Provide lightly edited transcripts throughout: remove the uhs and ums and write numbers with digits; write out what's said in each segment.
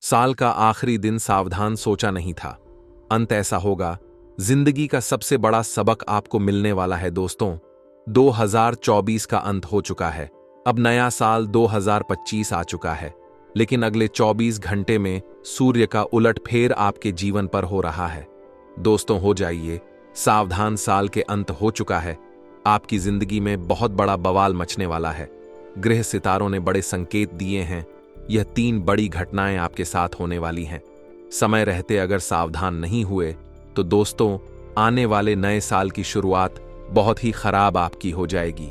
साल का आखिरी दिन सावधान सोचा नहीं था। अंत ऐसा होगा। जिंदगी का सबसे बड़ा सबक आपको मिलने वाला है दोस्तों। 2024 का अंत हो चुका है। अब नया साल 2025 आ चुका है। लेकिन अगले 24 घंटे में सूर्य का उलटफेर आपके जीवन पर हो रहा है। दोस्तों हो जाइए सावधान, साल के अंत हो चुका है। आपकी जिंदगी में बहुत बड़ा बवाल मचने वाला है। ग्रह सितारों ने बड़े संकेत दिए हैं। यह 3 बड़ी घटनाएं आपके साथ होने वाली हैं। समय रहते अगर सावधान नहीं हुए तो दोस्तों आने वाले नए साल की शुरुआत बहुत ही खराब आपकी हो जाएगी।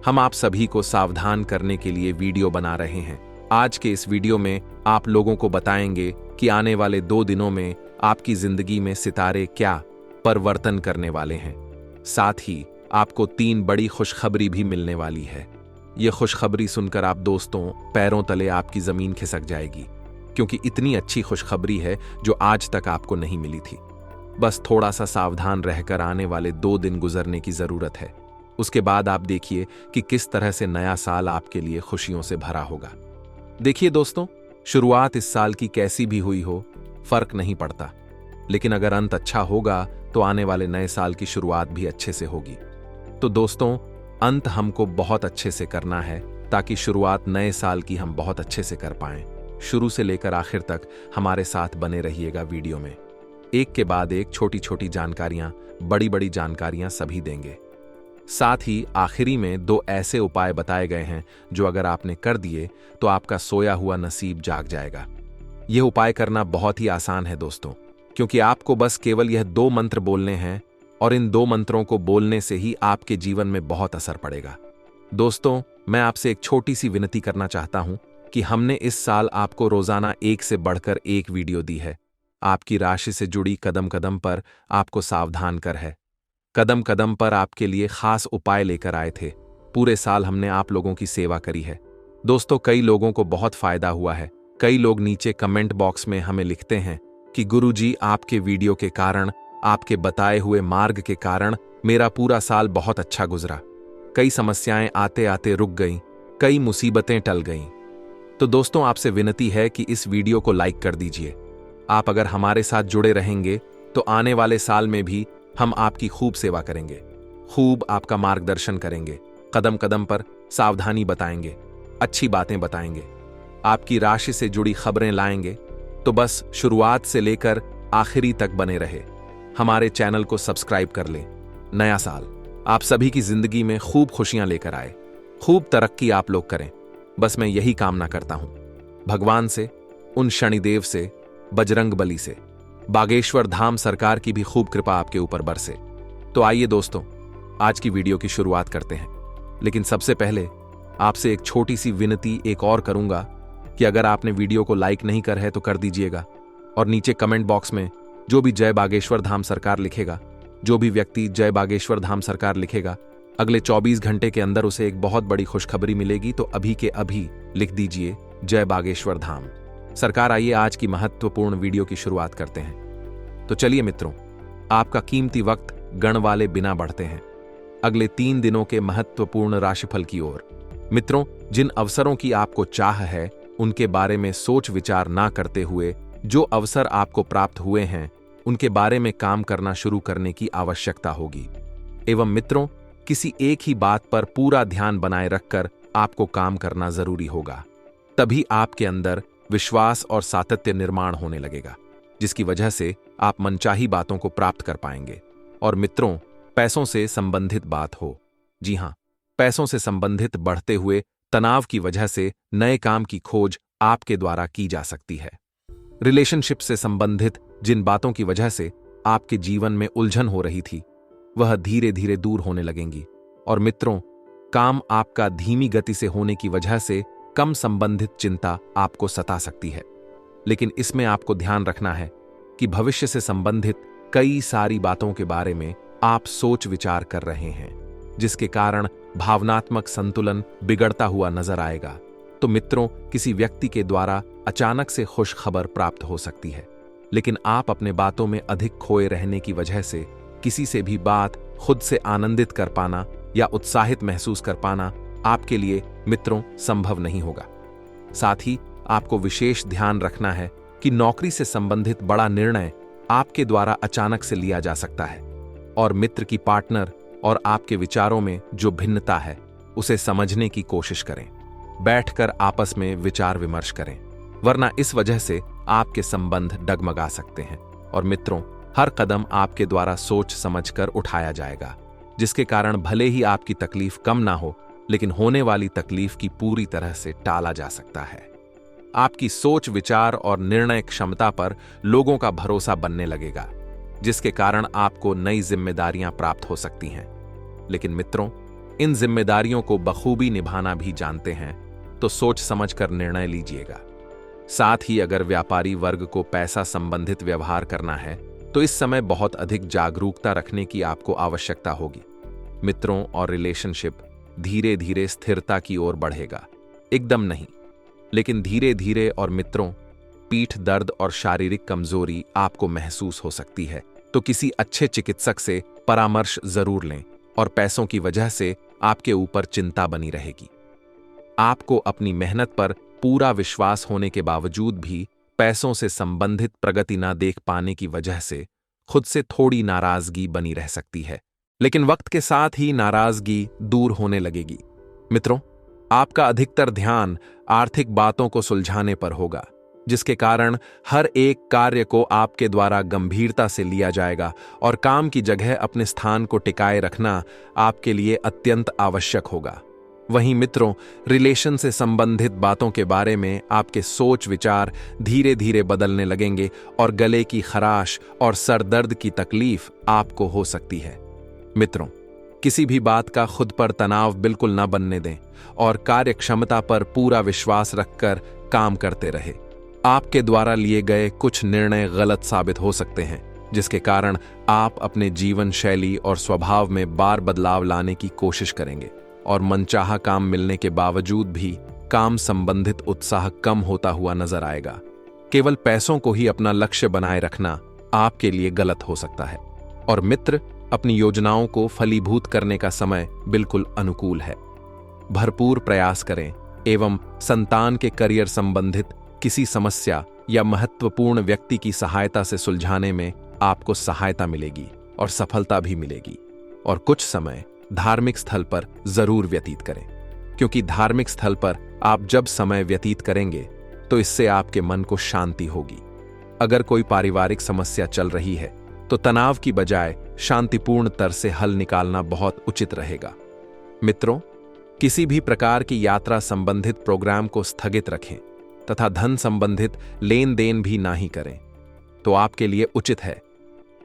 हम आप सभी को सावधान करने के लिए वीडियो बना रहे हैं। आज के इस वीडियो में आप लोगों को बताएंगे कि आने वाले 2 दिनों में आपकी जिंदगी में सितारे क्या परिवर्तन करने वाले हैं। साथ ही आपको 3 बड़ी खुशखबरी भी मिलने वाली है। यह खुशखबरी सुनकर आप दोस्तों पैरों तले आपकी जमीन खिसक जाएगी, क्योंकि इतनी अच्छी खुशखबरी है जो आज तक आपको नहीं मिली थी। बस थोड़ा सा सावधान रहकर आने वाले 2 दिन गुजरने की जरूरत है। उसके बाद आप देखिए कि किस तरह से नया साल आपके लिए खुशियों से भरा होगा। देखिए दोस्तों, शुरुआत इस साल की कैसी भी हुई हो फर्क नहीं पड़ता, लेकिन अगर अंत अच्छा होगा तो आने वाले नए साल की शुरुआत भी अच्छे से होगी। तो दोस्तों अंत हमको बहुत अच्छे से करना है ताकि शुरुआत नए साल की हम बहुत अच्छे से कर पाएं। शुरू से लेकर आखिर तक हमारे साथ बने रहिएगा वीडियो में। एक के बाद एक छोटी छोटी जानकारियां, बड़ी बड़ी जानकारियां सभी देंगे। साथ ही आखिरी में 2 ऐसे उपाय बताए गए हैं जो अगर आपने कर दिए तो आपका सोया हुआ नसीब जाग जाएगा। यह उपाय करना बहुत ही आसान है दोस्तों, क्योंकि आपको बस केवल यह 2 मंत्र बोलने हैं और इन 2 मंत्रों को बोलने से ही आपके जीवन में बहुत असर पड़ेगा। दोस्तों मैं आपसे एक छोटी सी विनती करना चाहता हूं कि हमने इस साल आपको रोजाना 1 से बढ़कर 1 वीडियो दी है। आपकी राशि से जुड़ी कदम कदम पर आपको सावधान कर है। कदम कदम पर आपके लिए खास उपाय लेकर आए थे। पूरे साल हमने आप लोगों की सेवा करी है। दोस्तों कई लोगों को बहुत फायदा हुआ है। कई लोग नीचे कमेंट बॉक्स में हमें लिखते हैं कि गुरुजी आपके वीडियो के कारण, आपके बताए हुए मार्ग के कारण मेरा पूरा साल बहुत अच्छा गुजरा। कई समस्याएं आते आते रुक गईं, कई मुसीबतें टल गईं। तो दोस्तों आपसे विनती है कि इस वीडियो को लाइक कर दीजिए। आप अगर हमारे साथ जुड़े रहेंगे तो आने वाले साल में भी हम आपकी खूब सेवा करेंगे, खूब आपका मार्गदर्शन करेंगे, कदम कदम पर सावधानी बताएंगे, अच्छी बातें बताएंगे, आपकी राशि से जुड़ी खबरें लाएंगे। तो बस शुरुआत से लेकर आखिरी तक बने रहे। हमारे चैनल को सब्सक्राइब कर लें। नया साल आप सभी की जिंदगी में खूब खुशियां लेकर आए, खूब तरक्की आप लोग करें। बस मैं यही कामना करता हूं भगवान से, उन शनिदेव से, बजरंग बली से, बागेश्वर धाम सरकार की भी खूब कृपा आपके ऊपर बरसे। तो आइए दोस्तों आज की वीडियो की शुरुआत करते हैं। लेकिन सबसे पहले आपसे एक छोटी सी विनती एक और करूंगा कि अगर आपने वीडियो को लाइक नहीं कर है तो कर दीजिएगा, और नीचे कमेंट बॉक्स में जो भी जय बागेश्वर धाम सरकार लिखेगा, जो भी व्यक्ति जय बागेश्वर धाम सरकार लिखेगा, अगले 24 घंटे के अंदर उसे एक बहुत बड़ी खुशखबरी मिलेगी। तो अभी के अभी लिख दीजिए जय बागेश्वर धाम सरकार। आइए आज की महत्वपूर्ण वीडियो की शुरुआत करते हैं। तो चलिए मित्रों, आपका कीमती वक्त गण वाले बिना बढ़ते हैं अगले 3 दिनों के महत्वपूर्ण राशिफल की ओर। मित्रों जिन अवसरों की आपको चाह है उनके बारे में सोच विचार ना करते हुए जो अवसर आपको प्राप्त हुए हैं उनके बारे में काम करना शुरू करने की आवश्यकता होगी। एवं मित्रों किसी एक ही बात पर पूरा ध्यान बनाए रखकर आपको काम करना जरूरी होगा। तभी आपके अंदर विश्वास और सातत्य निर्माण होने लगेगा, जिसकी वजह से आप मनचाही बातों को प्राप्त कर पाएंगे। और मित्रों पैसों से संबंधित बात हो, जी हां, पैसों से संबंधित बढ़ते हुए तनाव की वजह से नए काम की खोज आपके द्वारा की जा सकती है। रिलेशनशिप से संबंधित जिन बातों की वजह से आपके जीवन में उलझन हो रही थी वह धीरे धीरे दूर होने लगेंगी। और मित्रों काम आपका धीमी गति से होने की वजह से कम संबंधित चिंता आपको सता सकती है। लेकिन इसमें आपको ध्यान रखना है कि भविष्य से संबंधित कई सारी बातों के बारे में आप सोच विचार कर रहे हैं, जिसके कारण भावनात्मक संतुलन बिगड़ता हुआ नजर आएगा। तो मित्रों किसी व्यक्ति के द्वारा अचानक से खुश खबर प्राप्त हो सकती है, लेकिन आप अपने बातों में अधिक खोए रहने की वजह से किसी से भी बात खुद से आनंदित कर पाना या उत्साहित महसूस कर पाना आपके लिए मित्रों संभव नहीं होगा। साथ ही आपको विशेष ध्यान रखना है कि नौकरी से संबंधित बड़ा निर्णय आपके द्वारा अचानक से लिया जा सकता है और मित्र की पार्टनर और आपके विचारों में जो भिन्नता है उसे समझने की कोशिश करें। बैठकर आपस में विचार विमर्श करें, वरना इस वजह से आपके संबंध डगमगा सकते हैं। और मित्रों, हर कदम आपके द्वारा सोच समझकर उठाया जाएगा, जिसके कारण भले ही आपकी तकलीफ कम ना हो, लेकिन होने वाली तकलीफ की पूरी तरह से टाला जा सकता है। आपकी सोच, विचार और निर्णय क्षमता पर लोगों का भरोसा बनने लगेगा, जिसके कारण आपको नई जिम्मेदारियां प्राप्त हो सकती हैं। लेकिन मित्रों, इन जिम्मेदारियों को बखूबी निभाना भी जानते हैं तो सोच समझकर निर्णय लीजिएगा। साथ ही अगर व्यापारी वर्ग को पैसा संबंधित व्यवहार करना है तो इस समय बहुत अधिक जागरूकता रखने की आपको आवश्यकता होगी। मित्रों और रिलेशनशिप धीरे धीरे स्थिरता की ओर बढ़ेगा, एकदम नहीं, लेकिन धीरे धीरे। और मित्रों, पीठ दर्द और शारीरिक कमजोरी आपको महसूस हो सकती है तो किसी अच्छे चिकित्सक से परामर्श जरूर लें। और पैसों की वजह से आपके ऊपर चिंता बनी रहेगी। आपको अपनी मेहनत पर पूरा विश्वास होने के बावजूद भी पैसों से संबंधित प्रगति न देख पाने की वजह से खुद से थोड़ी नाराजगी बनी रह सकती है, लेकिन वक्त के साथ ही नाराजगी दूर होने लगेगी। मित्रों, आपका अधिकतर ध्यान आर्थिक बातों को सुलझाने पर होगा, जिसके कारण हर एक कार्य को आपके द्वारा गंभीरता से लिया जाएगा और काम की जगह अपने स्थान को टिकाए रखना आपके लिए अत्यंत आवश्यक होगा। वहीं मित्रों, रिलेशन से संबंधित बातों के बारे में आपके सोच विचार धीरे धीरे बदलने लगेंगे और गले की खराश और सर दर्द की तकलीफ आपको हो सकती है। मित्रों, किसी भी बात का खुद पर तनाव बिल्कुल न बनने दें और कार्य क्षमता पर पूरा विश्वास रखकर काम करते रहे। आपके द्वारा लिए गए कुछ निर्णय गलत साबित हो सकते हैं, जिसके कारण आप अपने जीवन शैली और स्वभाव में बार बदलाव लाने की कोशिश करेंगे और मनचाहा काम मिलने के बावजूद भी काम संबंधित उत्साह कम होता हुआ नजर आएगा। केवल पैसों को ही अपना लक्ष्य बनाए रखना आपके लिए गलत हो सकता है। और मित्र, अपनी योजनाओं को फलीभूत करने का समय बिल्कुल अनुकूल है। भरपूर प्रयास करें एवं संतान के करियर संबंधित किसी समस्या या महत्वपूर्ण व्यक्ति की सहायता से सुलझाने में आपको सहायता मिलेगी और सफलता भी मिलेगी। और कुछ समय धार्मिक स्थल पर जरूर व्यतीत करें, क्योंकि धार्मिक स्थल पर आप जब समय व्यतीत करेंगे तो इससे आपके मन को शांति होगी। अगर कोई पारिवारिक समस्या चल रही है तो तनाव की बजाय शांतिपूर्ण तर से हल निकालना बहुत उचित रहेगा। मित्रों, किसी भी प्रकार की यात्रा संबंधित प्रोग्राम को स्थगित रखें तथा धन संबंधित लेन देन भी ना ही करें तो आपके लिए उचित है।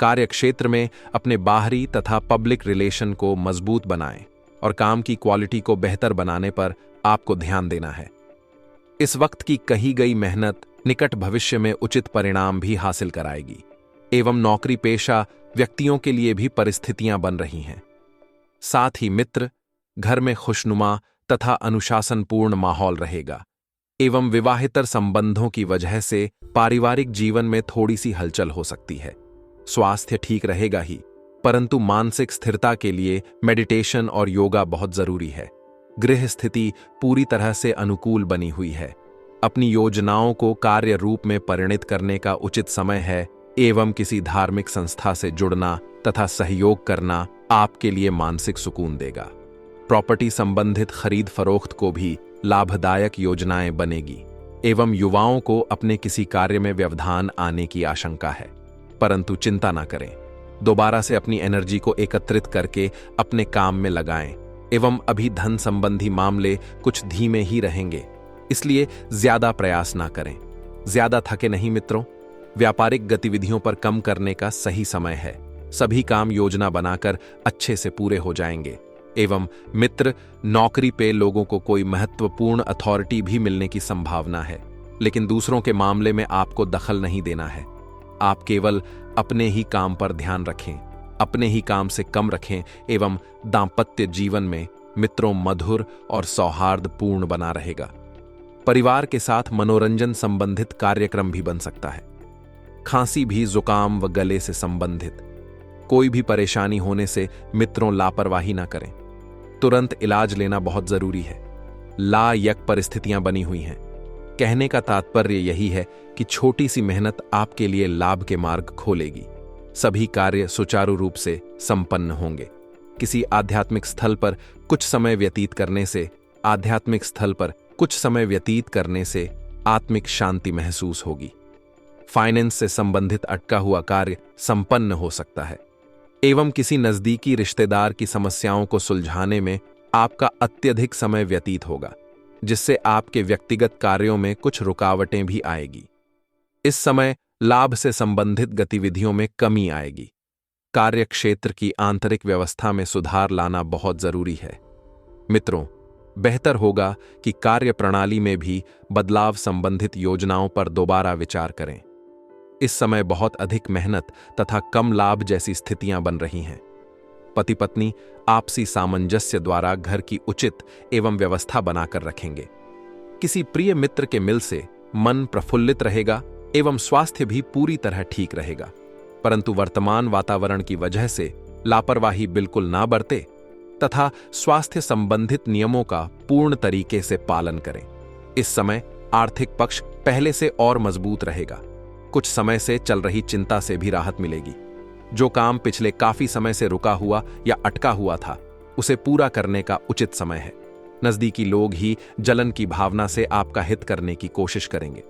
कार्यक्षेत्र में अपने बाहरी तथा पब्लिक रिलेशन को मजबूत बनाएं और काम की क्वालिटी को बेहतर बनाने पर आपको ध्यान देना है। इस वक्त की कही गई मेहनत निकट भविष्य में उचित परिणाम भी हासिल कराएगी एवं नौकरी पेशा व्यक्तियों के लिए भी परिस्थितियां बन रही हैं। साथ ही मित्र, घर में खुशनुमा तथा अनुशासनपूर्ण माहौल रहेगा एवं विवाहितर संबंधों की वजह से पारिवारिक जीवन में थोड़ी सी हलचल हो सकती है। स्वास्थ्य ठीक रहेगा ही, परंतु मानसिक स्थिरता के लिए मेडिटेशन और योगा बहुत जरूरी है। गृह स्थिति पूरी तरह से अनुकूल बनी हुई है। अपनी योजनाओं को कार्य रूप में परिणित करने का उचित समय है एवं किसी धार्मिक संस्था से जुड़ना तथा सहयोग करना आपके लिए मानसिक सुकून देगा। प्रॉपर्टी संबंधित खरीद फरोख्त को भी लाभदायक योजनाएं बनेगी एवं युवाओं को अपने किसी कार्य में व्यवधान आने की आशंका है, परंतु चिंता ना करें। दोबारा से अपनी एनर्जी को एकत्रित करके अपने काम में लगाएं एवं अभी धन संबंधी मामले कुछ धीमे ही रहेंगे, इसलिए ज्यादा प्रयास ना करें। ज्यादा थके नहीं मित्रों। व्यापारिक गतिविधियों पर कम करने का सही समय है। सभी काम योजना बनाकर अच्छे से पूरे हो जाएंगे। एवं मित्र, नौकरी पे लोगों को कोई महत्वपूर्ण अथॉरिटी भी मिलने की संभावना है, लेकिन दूसरों के मामले में आपको दखल नहीं देना है। आप केवल अपने ही काम पर ध्यान रखें, अपने ही काम से कम रखें एवं दांपत्य जीवन में मित्रों मधुर और सौहार्दपूर्ण बना रहेगा। परिवार के साथ मनोरंजन संबंधित कार्यक्रम भी बन सकता है। खांसी भी जुकाम व गले से संबंधित कोई भी परेशानी होने से मित्रों लापरवाही ना करें। तुरंत इलाज लेना बहुत जरूरी है। लायक परिस्थितियां बनी हुई हैं। कहने का तात्पर्य यही है कि छोटी सी मेहनत आपके लिए लाभ के मार्ग खोलेगी। सभी कार्य सुचारू रूप से संपन्न होंगे। किसी आध्यात्मिक स्थल पर कुछ समय व्यतीत करने से आत्मिक शांति महसूस होगी। फाइनेंस से संबंधित अटका हुआ कार्य संपन्न हो सकता है एवं किसी नजदीकी रिश्तेदार की समस्याओं को सुलझाने में आपका अत्यधिक समय व्यतीत होगा, जिससे आपके व्यक्तिगत कार्यों में कुछ रुकावटें भी आएगी। इस समय लाभ से संबंधित गतिविधियों में कमी आएगी। कार्य क्षेत्र की आंतरिक व्यवस्था में सुधार लाना बहुत जरूरी है। मित्रों, बेहतर होगा कि कार्य प्रणाली में भी बदलाव संबंधित योजनाओं पर दोबारा विचार करें। इस समय बहुत अधिक मेहनत तथा कम लाभ जैसी स्थितियां बन रही हैं। पति पत्नी आपसी सामंजस्य द्वारा घर की उचित एवं व्यवस्था बनाकर रखेंगे। किसी प्रिय मित्र के मिल से मन प्रफुल्लित रहेगा एवं स्वास्थ्य भी पूरी तरह ठीक रहेगा। परंतु वर्तमान वातावरण की वजह से लापरवाही बिल्कुल ना बरते तथा स्वास्थ्य संबंधित नियमों का पूर्ण तरीके से पालन करें। इस समय आर्थिक पक्ष पहले से और मजबूत रहेगा। कुछ समय से चल रही चिंता से भी राहत मिलेगी। जो काम पिछले काफी समय से रुका हुआ या अटका हुआ था, उसे पूरा करने का उचित समय है। नजदीकी लोग ही जलन की भावना से आपका हित करने की कोशिश करेंगे,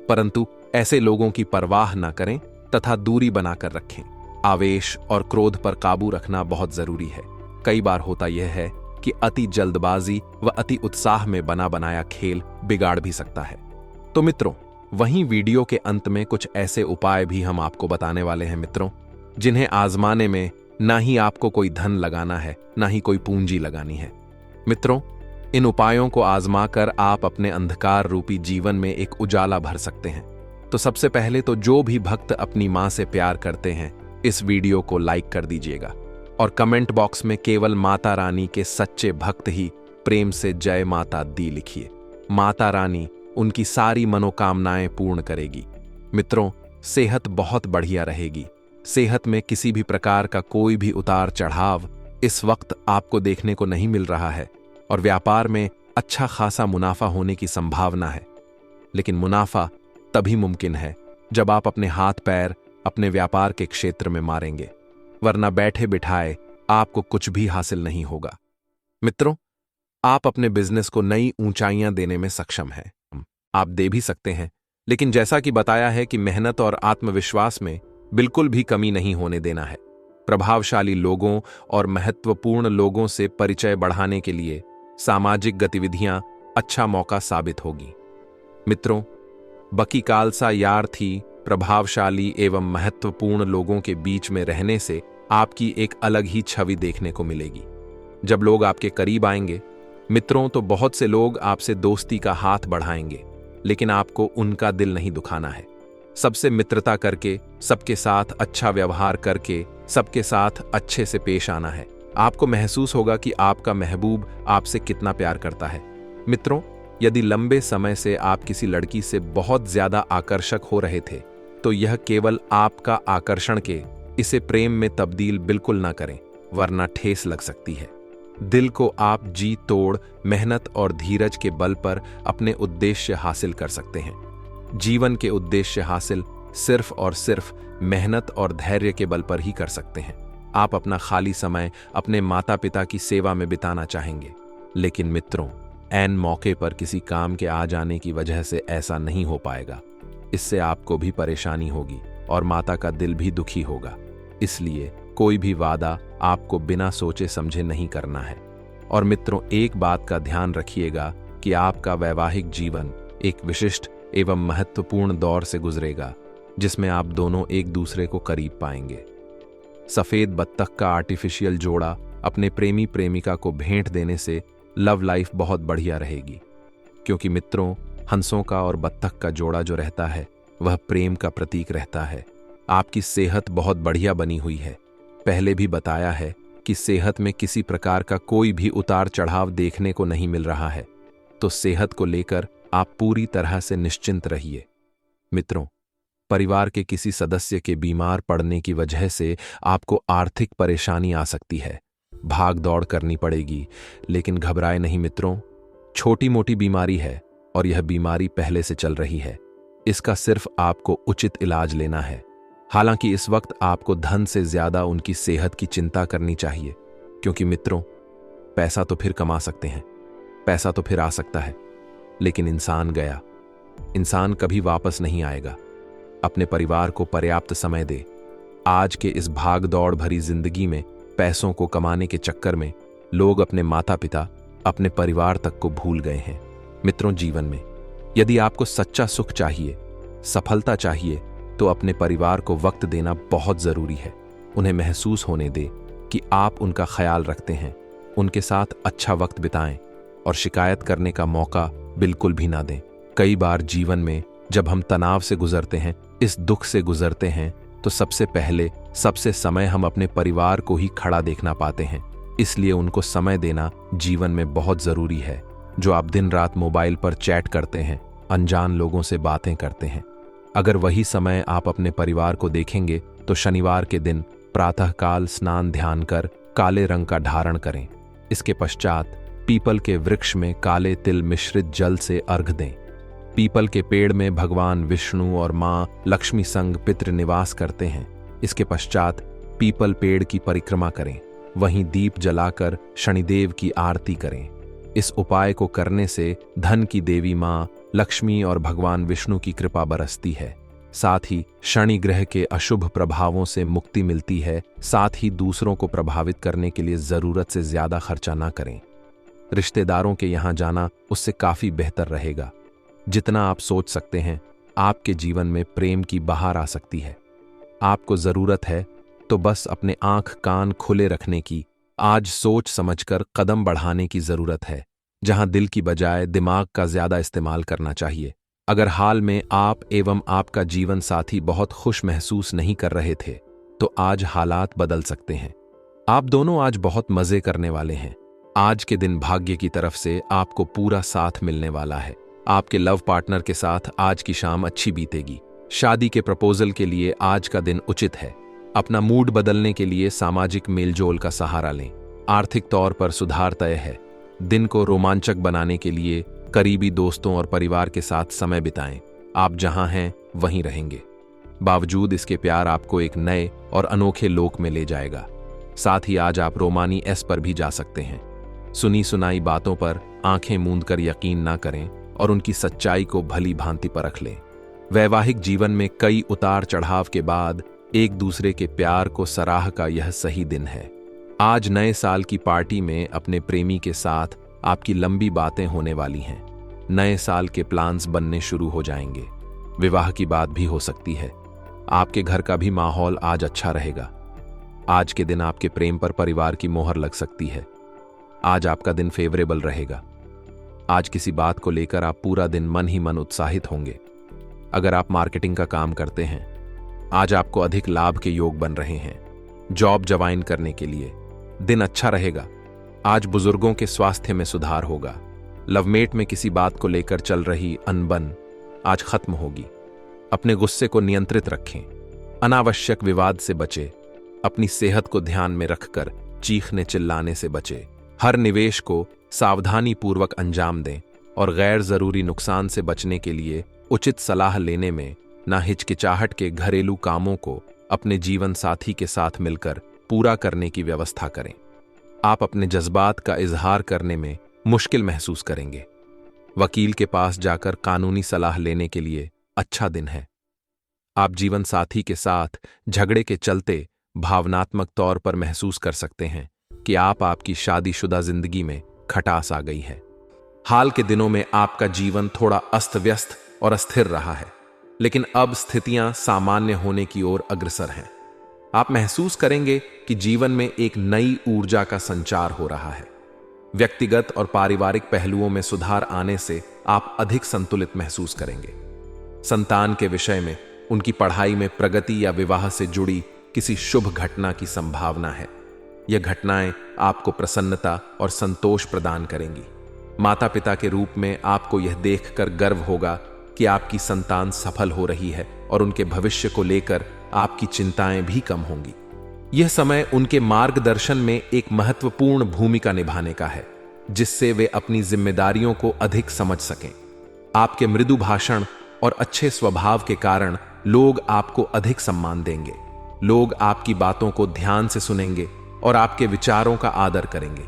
परंतु ऐसे लोगों की परवाह न करें तथा दूरी बनाकर रखें। आवेश और क्रोध पर काबू रखना बहुत जरूरी है। कई बार होता यह है कि अति जल्दबाजी व अति उत्साह में बना बनाया खेल बिगाड़ भी सकता है। तो मित्रों, वहीं वीडियो के अंत में कुछ ऐसे उपाय भी हम आपको बताने वाले हैं मित्रों, जिन्हें आजमाने में ना ही आपको कोई धन लगाना है, ना ही कोई पूंजी लगानी है। मित्रों, इन उपायों को आजमाकर आप अपने अंधकार रूपी जीवन में एक उजाला भर सकते हैं। तो सबसे पहले तो जो भी भक्त अपनी मां से प्यार करते हैं, इस वीडियो को लाइक कर दीजिएगा और कमेंट बॉक्स में केवल माता रानी के सच्चे भक्त ही प्रेम से जय माता दी लिखिए। माता रानी उनकी सारी मनोकामनाएं पूर्ण करेगी। मित्रों, सेहत बहुत बढ़िया रहेगी। सेहत में किसी भी प्रकार का कोई भी उतार चढ़ाव इस वक्त आपको देखने को नहीं मिल रहा है और व्यापार में अच्छा खासा मुनाफा होने की संभावना है। लेकिन मुनाफा तभी मुमकिन है जब आप अपने हाथ पैर अपने व्यापार के क्षेत्र में मारेंगे, वरना बैठे बिठाए आपको कुछ भी हासिल नहीं होगा। मित्रों, आप अपने बिजनेस को नई ऊंचाइयां देने में सक्षम हैं। आप दे भी सकते हैं, लेकिन जैसा कि बताया है कि मेहनत और आत्मविश्वास में बिल्कुल भी कमी नहीं होने देना है। प्रभावशाली लोगों और महत्वपूर्ण लोगों से परिचय बढ़ाने के लिए सामाजिक गतिविधियां अच्छा मौका साबित होगी। मित्रों, बकी कालसा यार थी प्रभावशाली एवं महत्वपूर्ण लोगों के बीच में रहने से आपकी एक अलग ही छवि देखने को मिलेगी। जब लोग आपके करीब आएंगे मित्रों, तो बहुत से लोग आपसे दोस्ती का हाथ बढ़ाएंगे, लेकिन आपको उनका दिल नहीं दुखाना है। सबसे मित्रता करके, सबके साथ अच्छा व्यवहार करके, सबके साथ अच्छे से पेश आना है। आपको महसूस होगा कि आपका महबूब आपसे कितना प्यार करता है। मित्रों, यदि लंबे समय से आप किसी लड़की से बहुत ज्यादा आकर्षक हो रहे थे, तो यह केवल आपका आकर्षण के इसे प्रेम में तब्दील बिल्कुल ना करें, वरना ठेस लग सकती है। दिल को आप जी तोड़ मेहनत और धीरज के बल पर अपने उद्देश्य हासिल कर सकते हैं। जीवन के उद्देश्य हासिल सिर्फ और सिर्फ मेहनत और धैर्य के बल पर ही कर सकते हैं। आप अपना खाली समय अपने माता पिता की सेवा में बिताना चाहेंगे, लेकिन मित्रों, ऐन मौके पर किसी काम के आ जाने की वजह से ऐसा नहीं हो पाएगा। इससे आपको भी परेशानी होगी और माता का दिल भी दुखी होगा। इसलिए कोई भी वादा आपको बिना सोचे समझे नहीं करना है। और मित्रों, एक बात का ध्यान रखिएगा कि आपका वैवाहिक जीवन एक विशिष्ट एवं महत्वपूर्ण दौर से गुजरेगा, जिसमें आप दोनों एक दूसरे को करीब पाएंगे। सफेद बत्तख का आर्टिफिशियल जोड़ा अपने प्रेमी प्रेमिका को भेंट देने से लव लाइफ बहुत बढ़िया रहेगी, क्योंकि मित्रों, हंसों का और बत्तख का जोड़ा जो रहता है वह प्रेम का प्रतीक रहता है। आपकी सेहत बहुत बढ़िया बनी हुई है। पहले भी बताया है कि सेहत में किसी प्रकार का कोई भी उतार चढ़ाव देखने को नहीं मिल रहा है, तो सेहत को लेकर आप पूरी तरह से निश्चिंत रहिए। मित्रों, परिवार के किसी सदस्य के बीमार पड़ने की वजह से आपको आर्थिक परेशानी आ सकती है। भाग दौड़ करनी पड़ेगी, लेकिन घबराए नहीं मित्रों। छोटी मोटी बीमारी है, और यह बीमारी पहले से चल रही है। इसका सिर्फ आपको उचित इलाज लेना है। हालांकि इस वक्त आपको धन से ज्यादा उनकी सेहत की चिंता करनी चाहिए, क्योंकि मित्रों, पैसा तो फिर कमा सकते हैं, पैसा तो फिर आ सकता है, लेकिन इंसान गया। इंसान कभी वापस नहीं आएगा। अपने परिवार को पर्याप्त समय दे। आज के इस भाग दौड़ भरी जिंदगी में पैसों को कमाने के चक्कर में लोग अपने माता पिता, अपने परिवार तक को भूल गए हैं। मित्रों, जीवन में यदि आपको सच्चा सुख चाहिए, सफलता चाहिए, तो अपने परिवार को वक्त देना बहुत जरूरी है। उन्हें महसूस होने दे कि आप उनका ख्याल रखते हैं। उनके साथ अच्छा वक्त बिताएं और शिकायत करने का मौका बिल्कुल भी ना दें। कई बार जीवन में जब हम तनाव से गुजरते हैं, इस दुख से गुजरते हैं, तो सबसे समय हम अपने परिवार को ही खड़ा देखना पाते हैं। इसलिए उनको समय देना जीवन में बहुत जरूरी है। जो आप दिन रात मोबाइल पर चैट करते हैं, अनजान लोगों से बातें करते हैं, अगर वही समय आप अपने परिवार को देखेंगे तो शनिवार के दिन प्रातःकाल स्नान ध्यान कर काले रंग का धारण करें। इसके पश्चात पीपल के वृक्ष में काले तिल मिश्रित जल से अर्घ दें। पीपल के पेड़ में भगवान विष्णु और मां लक्ष्मी संग पितृ निवास करते हैं। इसके पश्चात पीपल पेड़ की परिक्रमा करें। वहीं दीप जलाकर शनिदेव की आरती करें। इस उपाय को करने से धन की देवी मां लक्ष्मी और भगवान विष्णु की कृपा बरसती है। साथ ही शनि ग्रह के अशुभ प्रभावों से मुक्ति मिलती है। साथ ही दूसरों को प्रभावित करने के लिए जरूरत से ज्यादा खर्चा ना करें। रिश्तेदारों के यहां जाना उससे काफी बेहतर रहेगा। जितना आप सोच सकते हैं, आपके जीवन में प्रेम की बहार आ सकती है। आपको जरूरत है तो बस अपने आंख कान खुले रखने की। आज सोच समझकर कदम बढ़ाने की जरूरत है, जहां दिल की बजाय दिमाग का ज्यादा इस्तेमाल करना चाहिए। अगर हाल में आप एवं आपका जीवन साथी बहुत खुश महसूस नहीं कर रहे थे, तो आज हालात बदल सकते हैं। आप दोनों आज बहुत मजे करने वाले हैं। आज के दिन भाग्य की तरफ से आपको पूरा साथ मिलने वाला है। आपके लव पार्टनर के साथ आज की शाम अच्छी बीतेगी। शादी के प्रपोजल के लिए आज का दिन उचित है। अपना मूड बदलने के लिए सामाजिक मेलजोल का सहारा लें। आर्थिक तौर पर सुधार तय है। दिन को रोमांचक बनाने के लिए करीबी दोस्तों और परिवार के साथ समय बिताएं। आप जहां हैं वहीं रहेंगे। बावजूद इसके प्यार आपको एक नए और अनोखे लोक में ले जाएगा। साथ ही आज आप रोमानी एस पर भी जा सकते हैं। सुनी सुनाई बातों पर आंखें मूंद कर यकीन ना करें और उनकी सच्चाई को भली भांति परख लें। वैवाहिक जीवन में कई उतार चढ़ाव के बाद एक दूसरे के प्यार को सराह का यह सही दिन है। आज नए साल की पार्टी में अपने प्रेमी के साथ आपकी लंबी बातें होने वाली हैं। नए साल के प्लान्स बनने शुरू हो जाएंगे। विवाह की बात भी हो सकती है। आपके घर का भी माहौल आज अच्छा रहेगा। आज के दिन आपके प्रेम पर परिवार की मोहर लग सकती है। आज आपका दिन फेवरेबल रहेगा। आज किसी बात को लेकर आप पूरा दिन मन ही मन उत्साहित होंगे। अगर आप मार्केटिंग का काम करते हैं, आज आपको अधिक लाभ के योग बन रहे हैं। जॉब ज्वाइन करने के लिए दिन अच्छा रहेगा। आज बुजुर्गों के स्वास्थ्य में सुधार होगा। लवमेट में किसी बात को लेकर चल रही अनबन आज खत्म होगी। अपने गुस्से को नियंत्रित रखें। अनावश्यक विवाद से बचें। अपनी सेहत को ध्यान में रखकर चीखने चिल्लाने से बचें। हर निवेश को सावधानी पूर्वक अंजाम दें और गैर जरूरी नुकसान से बचने के लिए उचित सलाह लेने में ना हिचकिचाहट के घरेलू कामों को अपने जीवन साथी के साथ मिलकर पूरा करने की व्यवस्था करें। आप अपने जज्बात का इजहार करने में मुश्किल महसूस करेंगे। वकील के पास जाकर कानूनी सलाह लेने के लिए अच्छा दिन है। आप जीवन साथी के साथ झगड़े के चलते भावनात्मक तौर पर महसूस कर सकते हैं कि आपकी शादीशुदा जिंदगी में खटास आ गई है। हाल के दिनों में आपका जीवन थोड़ा अस्त व्यस्त और अस्थिर रहा है, लेकिन अब स्थितियां सामान्य होने की ओर अग्रसर हैं। आप महसूस करेंगे कि जीवन में एक नई ऊर्जा का संचार हो रहा है। व्यक्तिगत और पारिवारिक पहलुओं में सुधार आने से आप अधिक संतुलित महसूस करेंगे। संतान के विषय में, उनकी पढ़ाई में प्रगति या विवाह से जुड़ी किसी शुभ घटना की संभावना है। यह घटनाएं आपको प्रसन्नता और संतोष प्रदान करेंगी। माता पिता के रूप में आपको यह देखकर गर्व होगा कि आपकी संतान सफल हो रही है और उनके भविष्य को लेकर आपकी चिंताएं भी कम होंगी। यह समय उनके मार्गदर्शन में एक महत्वपूर्ण भूमिका निभाने का है, जिससे वे अपनी जिम्मेदारियों को अधिक समझ सकें। आपके मृदु भाषण और अच्छे स्वभाव के कारण लोग आपको अधिक सम्मान देंगे। लोग आपकी बातों को ध्यान से सुनेंगे और आपके विचारों का आदर करेंगे।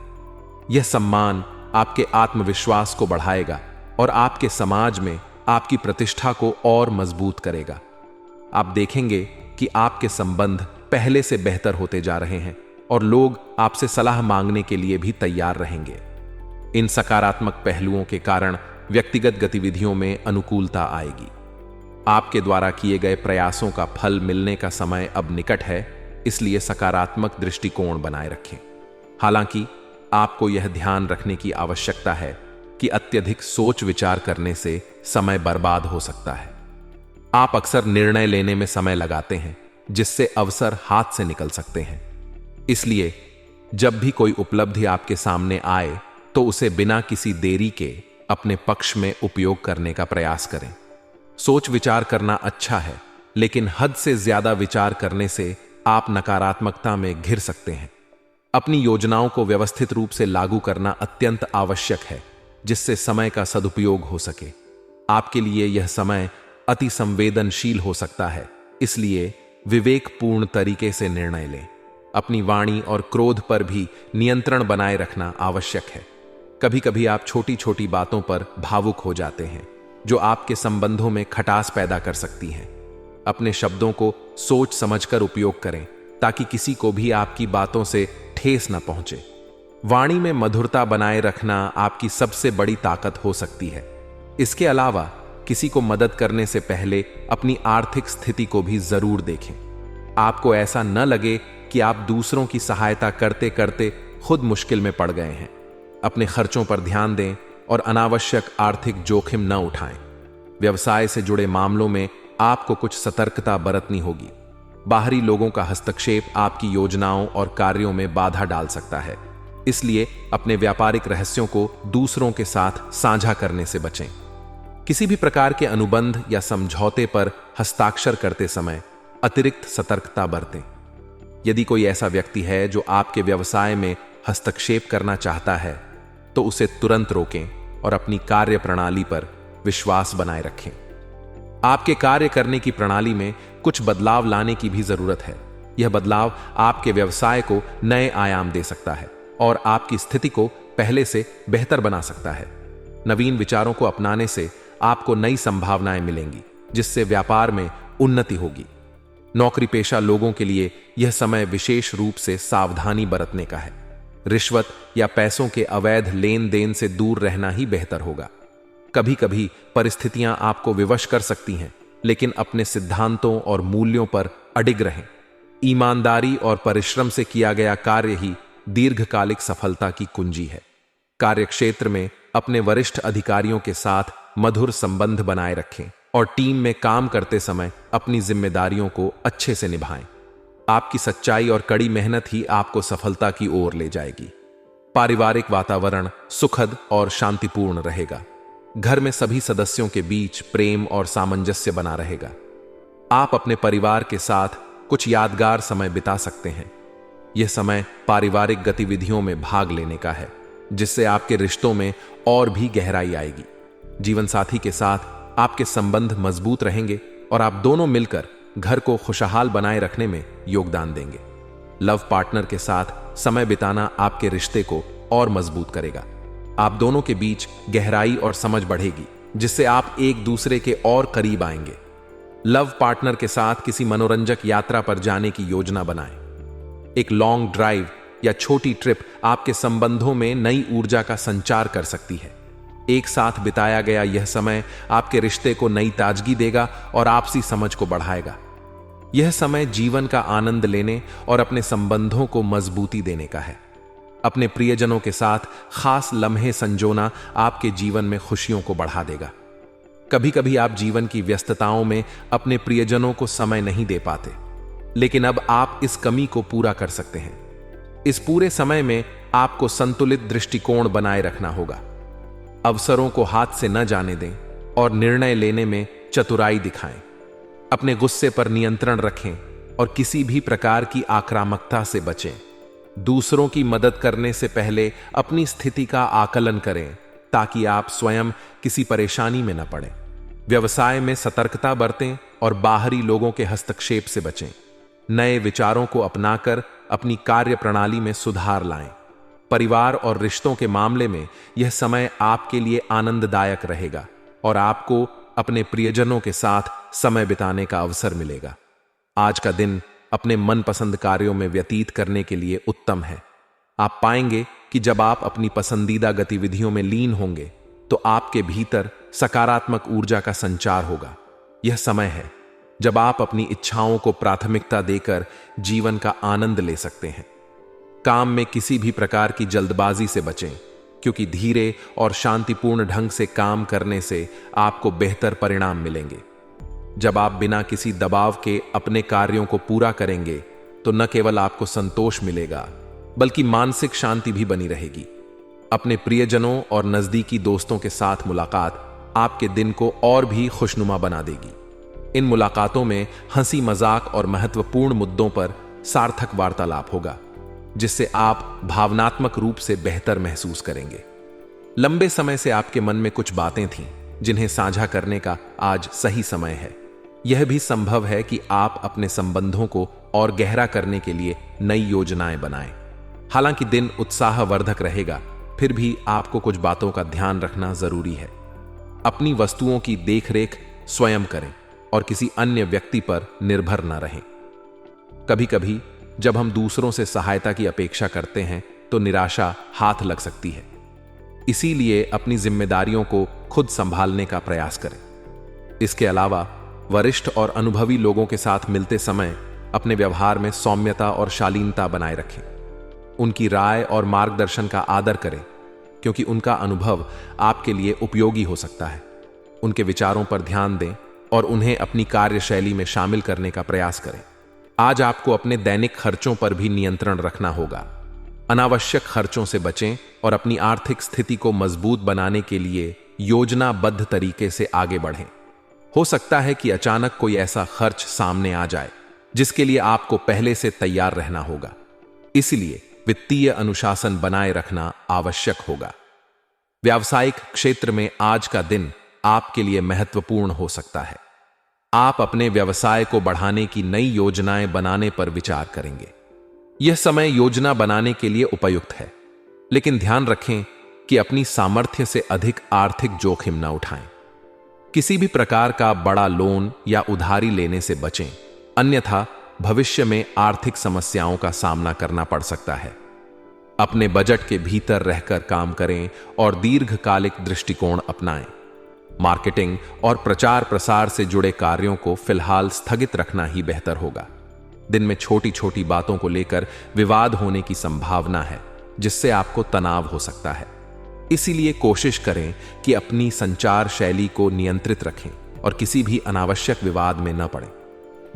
यह सम्मान आपके आत्मविश्वास को बढ़ाएगा और आपके समाज में आपकी प्रतिष्ठा को और मजबूत करेगा। आप देखेंगे कि आपके संबंध पहले से बेहतर होते जा रहे हैं और लोग आपसे सलाह मांगने के लिए भी तैयार रहेंगे। इन सकारात्मक पहलुओं के कारण व्यक्तिगत गतिविधियों में अनुकूलता आएगी। आपके द्वारा किए गए प्रयासों का फल मिलने का समय अब निकट है, इसलिए सकारात्मक दृष्टिकोण बनाए रखें। हालांकि आपको यह ध्यान रखने की आवश्यकता है कि अत्यधिक सोच विचार करने से समय बर्बाद हो सकता है। आप अक्सर निर्णय लेने में समय लगाते हैं, जिससे अवसर हाथ से निकल सकते हैं। इसलिए जब भी कोई उपलब्धि आपके सामने आए तो उसे बिना किसी देरी के अपने पक्ष में उपयोग करने का प्रयास करें। सोच विचार करना अच्छा है, लेकिन हद से ज्यादा विचार करने से आप नकारात्मकता में घिर सकते हैं। अपनी योजनाओं को व्यवस्थित रूप से लागू करना अत्यंत आवश्यक है, जिससे समय का सदुपयोग हो सके। आपके लिए यह समय अति संवेदनशील हो सकता है, इसलिए विवेकपूर्ण तरीके से निर्णय लें। अपनी वाणी और क्रोध पर भी नियंत्रण बनाए रखना आवश्यक है। कभी कभी आप छोटी छोटी बातों पर भावुक हो जाते हैं, जो आपके संबंधों में खटास पैदा कर सकती हैं। अपने शब्दों को सोच समझकर उपयोग करें, ताकि किसी को भी आपकी बातों से ठेस न पहुंचे। वाणी में मधुरता बनाए रखना आपकी सबसे बड़ी ताकत हो सकती है। इसके अलावा किसी को मदद करने से पहले अपनी आर्थिक स्थिति को भी जरूर देखें। आपको ऐसा न लगे कि आप दूसरों की सहायता करते करते खुद मुश्किल में पड़ गए हैं। अपने खर्चों पर ध्यान दें और अनावश्यक आर्थिक जोखिम न उठाएं। व्यवसाय से जुड़े मामलों में आपको कुछ सतर्कता बरतनी होगी। बाहरी लोगों का हस्तक्षेप आपकी योजनाओं और कार्यों में बाधा डाल सकता है, इसलिए अपने व्यापारिक रहस्यों को दूसरों के साथ साझा करने से बचें। किसी भी प्रकार के अनुबंध या समझौते पर हस्ताक्षर करते समय अतिरिक्त सतर्कता बरतें। यदि कोई ऐसा व्यक्ति है जो आपके व्यवसाय में हस्तक्षेप करना चाहता है, तो उसे तुरंत रोकें और अपनी कार्य प्रणाली पर विश्वास बनाए रखें। आपके कार्य करने की प्रणाली में कुछ बदलाव लाने की भी जरूरत है। यह बदलाव आपके व्यवसाय को नए आयाम दे सकता है और आपकी स्थिति को पहले से बेहतर बना सकता है। नवीन विचारों को अपनाने से आपको नई संभावनाएं मिलेंगी, जिससे व्यापार में उन्नति होगी। नौकरी पेशा लोगों के लिए यह समय विशेष रूप से सावधानी बरतने का है। रिश्वत या पैसों के अवैध लेन देन से दूर रहना ही बेहतर होगा। कभी कभी परिस्थितियां आपको विवश कर सकती हैं, लेकिन अपने सिद्धांतों और मूल्यों पर अडिग रहें। ईमानदारी और परिश्रम से किया गया कार्य ही दीर्घकालिक सफलता की कुंजी है। कार्यक्षेत्र में अपने वरिष्ठ अधिकारियों के साथ मधुर संबंध बनाए रखें और टीम में काम करते समय अपनी जिम्मेदारियों को अच्छे से निभाएं। आपकी सच्चाई और कड़ी मेहनत ही आपको सफलता की ओर ले जाएगी। पारिवारिक वातावरण सुखद और शांतिपूर्ण रहेगा। घर में सभी सदस्यों के बीच प्रेम और सामंजस्य बना रहेगा। आप अपने परिवार के साथ कुछ यादगार समय बिता सकते हैं। यह समय पारिवारिक गतिविधियों में भाग लेने का है, जिससे आपके रिश्तों में और भी गहराई आएगी। जीवन साथी के साथ आपके संबंध मजबूत रहेंगे और आप दोनों मिलकर घर को खुशहाल बनाए रखने में योगदान देंगे। लव पार्टनर के साथ समय बिताना आपके रिश्ते को और मजबूत करेगा। आप दोनों के बीच गहराई और समझ बढ़ेगी, जिससे आप एक दूसरे के और करीब आएंगे। लव पार्टनर के साथ किसी मनोरंजक यात्रा पर जाने की योजना बनाएं। एक लॉन्ग ड्राइव या छोटी ट्रिप आपके संबंधों में नई ऊर्जा का संचार कर सकती है। एक साथ बिताया गया यह समय आपके रिश्ते को नई ताजगी देगा और आपसी समझ को बढ़ाएगा। यह समय जीवन का आनंद लेने और अपने संबंधों को मजबूती देने का है। अपने प्रियजनों के साथ खास लम्हे संजोना आपके जीवन में खुशियों को बढ़ा देगा। कभी कभी आप जीवन की व्यस्तताओं में अपने प्रियजनों को समय नहीं दे पाते, लेकिन अब आप इस कमी को पूरा कर सकते हैं। इस पूरे समय में आपको संतुलित दृष्टिकोण बनाए रखना होगा। अवसरों को हाथ से न जाने दें और निर्णय लेने में चतुराई दिखाएं। अपने गुस्से पर नियंत्रण रखें और किसी भी प्रकार की आक्रामकता से बचें। दूसरों की मदद करने से पहले अपनी स्थिति का आकलन करें, ताकि आप स्वयं किसी परेशानी में न पड़ें। व्यवसाय में सतर्कता बरतें और बाहरी लोगों के हस्तक्षेप से बचें। नए विचारों को अपनाकर अपनी कार्य प्रणाली में सुधार लाएं। परिवार और रिश्तों के मामले में यह समय आपके लिए आनंददायक रहेगा और आपको अपने प्रियजनों के साथ समय बिताने का अवसर मिलेगा। आज का दिन अपने मनपसंद कार्यों में व्यतीत करने के लिए उत्तम है। आप पाएंगे कि जब आप अपनी पसंदीदा गतिविधियों में लीन होंगे तो आपके भीतर सकारात्मक ऊर्जा का संचार होगा। यह समय है जब आप अपनी इच्छाओं को प्राथमिकता देकर जीवन का आनंद ले सकते हैं। काम में किसी भी प्रकार की जल्दबाजी से बचें, क्योंकि धीरे और शांतिपूर्ण ढंग से काम करने से आपको बेहतर परिणाम मिलेंगे। जब आप बिना किसी दबाव के अपने कार्यों को पूरा करेंगे तो न केवल आपको संतोष मिलेगा बल्कि मानसिक शांति भी बनी रहेगी। अपने प्रियजनों और नजदीकी दोस्तों के साथ मुलाकात आपके दिन को और भी खुशनुमा बना देगी। इन मुलाकातों में हंसी मजाक और महत्वपूर्ण मुद्दों पर सार्थक वार्तालाप होगा, जिससे आप भावनात्मक रूप से बेहतर महसूस करेंगे। लंबे समय से आपके मन में कुछ बातें थीं जिन्हें साझा करने का आज सही समय है। यह भी संभव है कि आप अपने संबंधों को और गहरा करने के लिए नई योजनाएं बनाएं। हालांकि दिन उत्साहवर्धक रहेगा, फिर भी आपको कुछ बातों का ध्यान रखना जरूरी है। अपनी वस्तुओं की देखरेख स्वयं करें और किसी अन्य व्यक्ति पर निर्भर न रहें। कभी कभी जब हम दूसरों से सहायता की अपेक्षा करते हैं तो निराशा हाथ लग सकती है। इसीलिए अपनी जिम्मेदारियों को खुद संभालने का प्रयास करें। इसके अलावा वरिष्ठ और अनुभवी लोगों के साथ मिलते समय अपने व्यवहार में सौम्यता और शालीनता बनाए रखें। उनकी राय और मार्गदर्शन का आदर करें, क्योंकि उनका अनुभव आपके लिए उपयोगी हो सकता है। उनके विचारों पर ध्यान दें और उन्हें अपनी कार्यशैली में शामिल करने का प्रयास करें। आज आपको अपने दैनिक खर्चों पर भी नियंत्रण रखना होगा। अनावश्यक खर्चों से बचें और अपनी आर्थिक स्थिति को मजबूत बनाने के लिए योजनाबद्ध तरीके से आगे बढ़ें। हो सकता है कि अचानक कोई ऐसा खर्च सामने आ जाए जिसके लिए आपको पहले से तैयार रहना होगा। इसलिए वित्तीय अनुशासन बनाए रखना आवश्यक होगा। व्यावसायिक क्षेत्र में आज का दिन आपके लिए महत्वपूर्ण हो सकता है। आप अपने व्यवसाय को बढ़ाने की नई योजनाएं बनाने पर विचार करेंगे। यह समय योजना बनाने के लिए उपयुक्त है, लेकिन ध्यान रखें कि अपनी सामर्थ्य से अधिक आर्थिक जोखिम न उठाएं। किसी भी प्रकार का बड़ा लोन या उधारी लेने से बचें, अन्यथा भविष्य में आर्थिक समस्याओं का सामना करना पड़ सकता है। अपने बजट के भीतर रहकर काम करें और दीर्घकालिक दृष्टिकोण अपनाएं। मार्केटिंग और प्रचार प्रसार से जुड़े कार्यों को फिलहाल स्थगित रखना ही बेहतर होगा। दिन में छोटी छोटी बातों को लेकर विवाद होने की संभावना है, जिससे आपको तनाव हो सकता है। इसीलिए कोशिश करें कि अपनी संचार शैली को नियंत्रित रखें और किसी भी अनावश्यक विवाद में न पड़ें।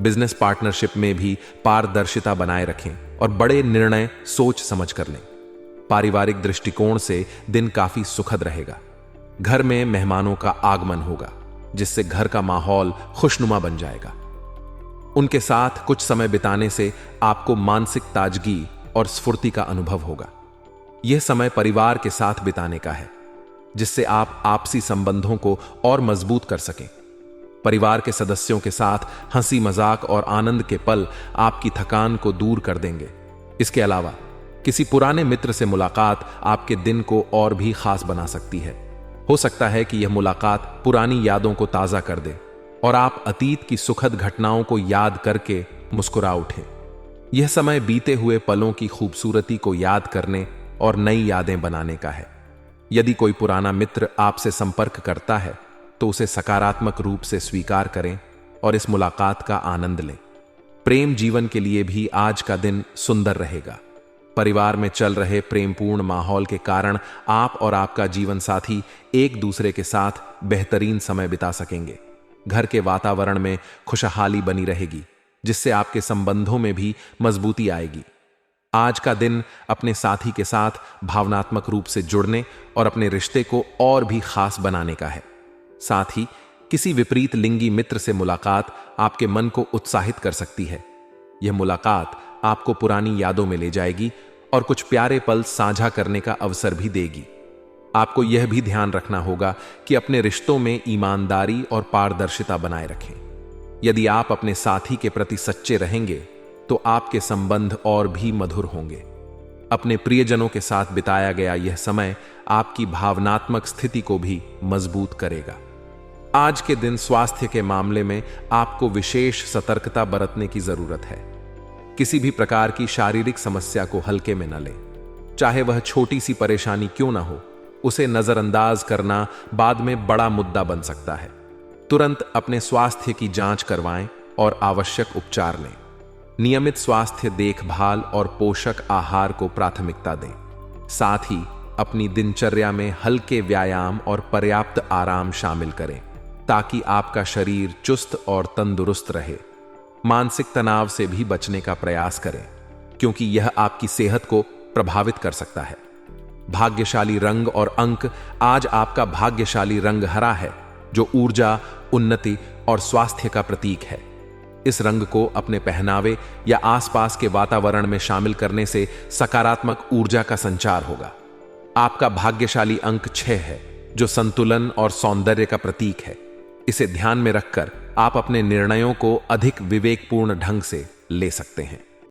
बिजनेस पार्टनरशिप में भी पारदर्शिता बनाए रखें और बड़े निर्णय सोच समझ कर लें। पारिवारिक दृष्टिकोण से दिन काफी सुखद रहेगा। घर में मेहमानों का आगमन होगा, जिससे घर का माहौल खुशनुमा बन जाएगा। उनके साथ कुछ समय बिताने से आपको मानसिक ताजगी और स्फूर्ति का अनुभव होगा। यह समय परिवार के साथ बिताने का है, जिससे आप आपसी संबंधों को और मजबूत कर सकें। परिवार के सदस्यों के साथ हंसी मजाक और आनंद के पल आपकी थकान को दूर कर देंगे। इसके अलावा किसी पुराने मित्र से मुलाकात आपके दिन को और भी खास बना सकती है। हो सकता है कि यह मुलाकात पुरानी यादों को ताजा कर दे और आप अतीत की सुखद घटनाओं को याद करके मुस्कुरा उठें। यह समय बीते हुए पलों की खूबसूरती को याद करने और नई यादें बनाने का है। यदि कोई पुराना मित्र आपसे संपर्क करता है तो उसे सकारात्मक रूप से स्वीकार करें और इस मुलाकात का आनंद लें। प्रेम जीवन के लिए भी आज का दिन सुंदर रहेगा। परिवार में चल रहे प्रेमपूर्ण माहौल के कारण आप और आपका जीवन साथी एक दूसरे के साथ बेहतरीन समय बिता सकेंगे। घर के वातावरण में खुशहाली बनी रहेगी, जिससे आपके संबंधों में भी मजबूती आएगी। आज का दिन अपने साथी के साथ भावनात्मक रूप से जुड़ने और अपने रिश्ते को और भी खास बनाने का है। साथ ही किसी विपरीत लिंगी मित्र से मुलाकात आपके मन को उत्साहित कर सकती है। यह मुलाकात आपको पुरानी यादों में ले जाएगी और कुछ प्यारे पल साझा करने का अवसर भी देगी। आपको यह भी ध्यान रखना होगा कि अपने रिश्तों में ईमानदारी और पारदर्शिता बनाए रखें। यदि आप अपने साथी के प्रति सच्चे रहेंगे तो आपके संबंध और भी मधुर होंगे। अपने प्रियजनों के साथ बिताया गया यह समय आपकी भावनात्मक स्थिति को भी मजबूत करेगा। आज के दिन स्वास्थ्य के मामले में आपको विशेष सतर्कता बरतने की जरूरत है। किसी भी प्रकार की शारीरिक समस्या को हल्के में न लें, चाहे वह छोटी सी परेशानी क्यों ना हो। उसे नजरअंदाज करना बाद में बड़ा मुद्दा बन सकता है। तुरंत अपने स्वास्थ्य की जांच करवाएं और आवश्यक उपचार लें। नियमित स्वास्थ्य देखभाल और पोषक आहार को प्राथमिकता दें। साथ ही अपनी दिनचर्या में हल्के व्यायाम और पर्याप्त आराम शामिल करें ताकि आपका शरीर चुस्त और तंदुरुस्त रहे। मानसिक तनाव से भी बचने का प्रयास करें क्योंकि यह आपकी सेहत को प्रभावित कर सकता है। भाग्यशाली रंग और अंक। आज आपका भाग्यशाली रंग हरा है, जो ऊर्जा, उन्नति और स्वास्थ्य का प्रतीक है। इस रंग को अपने पहनावे या आसपास के वातावरण में शामिल करने से सकारात्मक ऊर्जा का संचार होगा। आपका भाग्यशाली अंक 6 है, जो संतुलन और सौंदर्य का प्रतीक है। इसे ध्यान में रखकर आप अपने निर्णयों को अधिक विवेकपूर्ण ढंग से ले सकते हैं।